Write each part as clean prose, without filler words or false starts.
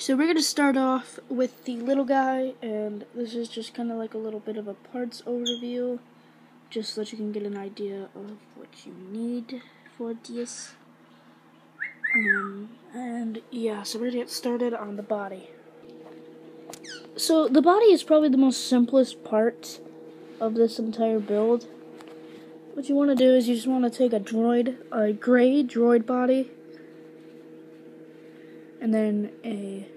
So we're going to start off with the little guy, and this is just kind of like a little bit of a parts overview, just so that you can get an idea of what you need for this. And yeah, so we're going to get started on the body. So the body is probably the most simplest part of this entire build. What you want to do is you just want to take a gray droid body, and then a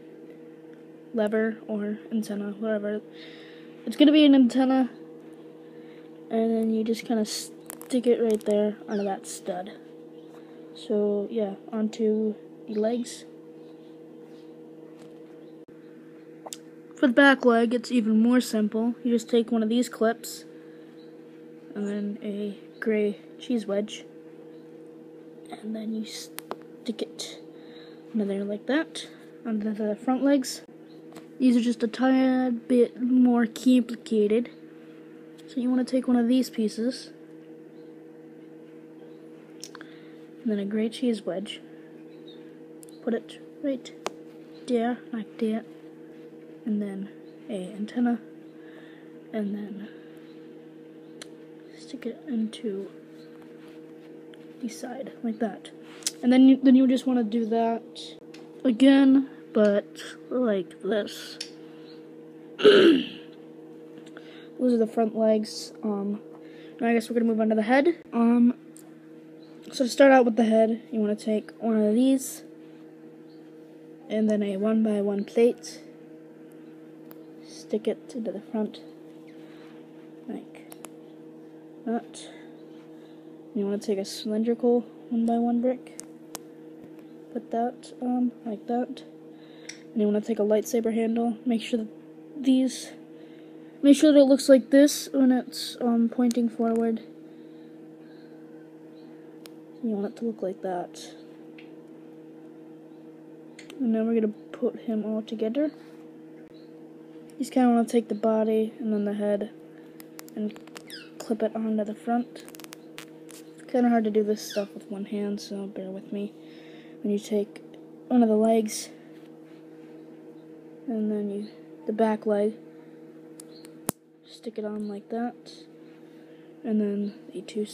lever or antenna, whatever. It's going to be an antenna, and then you just kind of stick it right there onto that stud. So yeah, onto the legs. For the back leg, it's even more simple. You just take one of these clips, and then a gray cheese wedge, and then you stick it under there like that, onto the front legs. These are just a tad bit more complicated. So you want to take one of these pieces, and then a gray cheese wedge. Put it right there, like that. And then a antenna, and then stick it into the side like that. And then you just want to do that again, but like this. Those are the front legs. Now I guess we're gonna move on to the head. So to start out with the head, you want to take one of these, and then a 1x1 plate. Stick it into the front like that. You want to take a cylindrical 1x1 brick. Put that like that. And you want to take a lightsaber handle. Make sure that it looks like this when it's pointing forward. You want it to look like that. And then we're gonna put him all together. You just kind of want to take the body and then the head and clip it onto the front. Kind of hard to do this stuff with one hand, so bear with me. When you take one of the legs, and then the back leg, stick it on like that, and then the two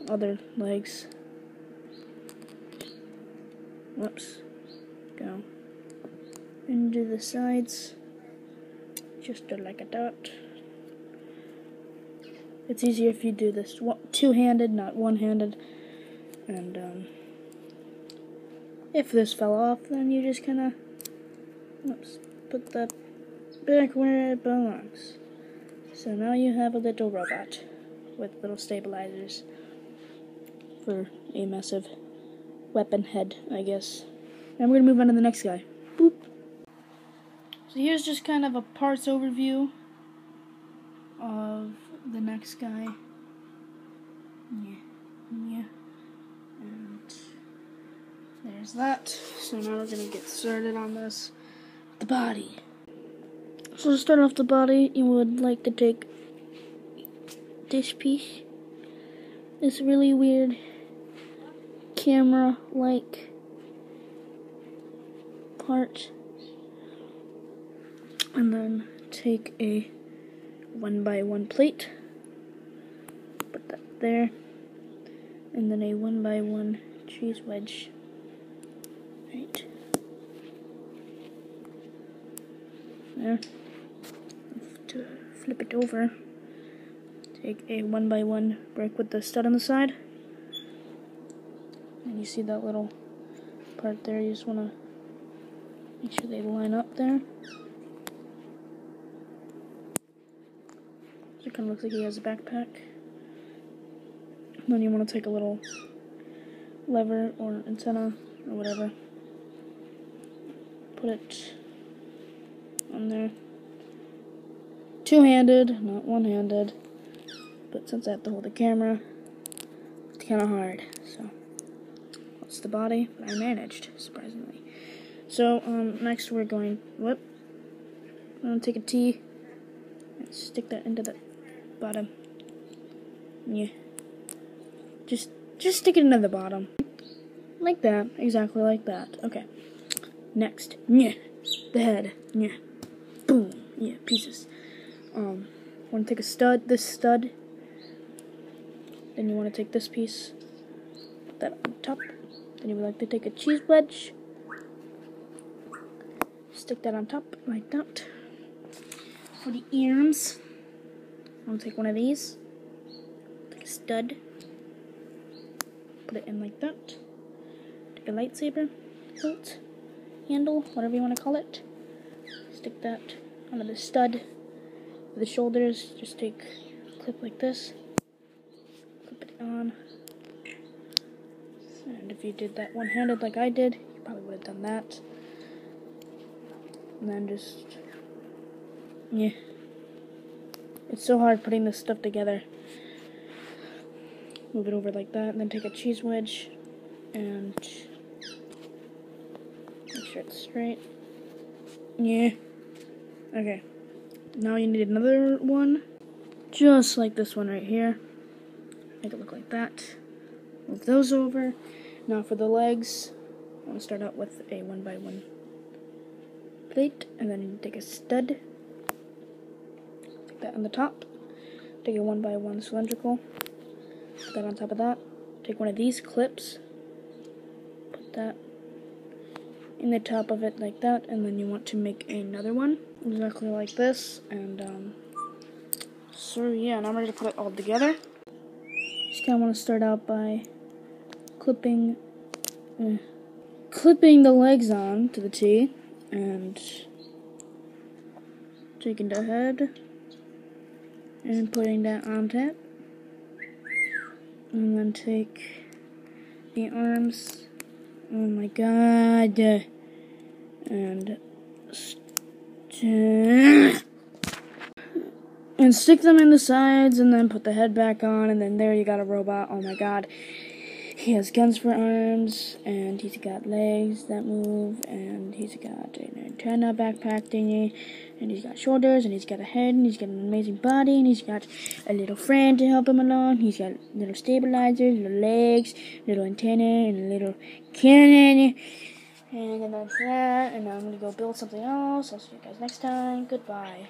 other legs, go into the sides. Just like a dot. It's easier if you do this two-handed, not one-handed. And if this fell off, then you just kind of put that back where it belongs. So now you have a little robot with little stabilizers for a massive weapon head, I guess. And we're gonna move on to the next guy. Boop. So here's just kind of a parts overview of the next guy. Yeah. And there's that. So now we're going to get started on this. The body. So to start off the body, you would like to take this piece. This really weird camera-like part. And then take a 1x1 plate, put that there, and then a 1x1 cheese wedge, right there. To flip it over, take a 1x1 brick with the stud on the side, and you see that little part there. You just want to make sure they line up there. So it kind of looks like he has a backpack. And then you want to take a little lever or antenna or whatever. Put it on there. Two-handed, not one-handed. But since I have to hold the camera, it's kind of hard. So that's the body, but I managed, surprisingly. So next we're going, I'm going to take a T and stick that into the bottom. Yeah. Just stick it into the bottom. Like that. Exactly like that. Okay. Next. Yeah. the head. Yeah. Boom. Yeah, pieces. Want to take this stud. Then you want to take this piece, put that on top. Then you would like to take a cheese wedge, stick that on top like that. For the arms, I'm going to take one of these, take a stud, put it in like that. Take a lightsaber, hilt, handle, whatever you want to call it. Stick that onto the stud. For the shoulders, just take a clip like this, clip it on. And if you did that one-handed like I did, you probably would have done that. And then just, yeah. It's so hard putting this stuff together. Move it over like that, and then take a cheese wedge and make sure it's straight. Yeah. Okay. Now you need another one, just like this one right here. Make it look like that. Move those over. Now for the legs, I want to start out with a 1x1 plate, and then you take a stud, take that on the top, take a 1x1 cylindrical, put that on top of that, take one of these clips, put that in the top of it like that, and then you want to make another one, exactly like this, and so yeah, now I'm ready to put it all together. Just kind of want to start out by clipping the legs on to the T, and taking the head and putting that on top, and then take the arms, oh my god, and stick them in the sides, and then put the head back on, and then there you got a robot. Oh my god. He has guns for arms, and he's got legs that move, and he's got an antenna backpack thingy, and he's got shoulders, and he's got a head, and he's got an amazing body, and he's got a little friend to help him along. He's got little stabilizers, little legs, little antenna, and a little cannon. And then that's that, and now I'm going to go build something else. I'll see you guys next time. Goodbye.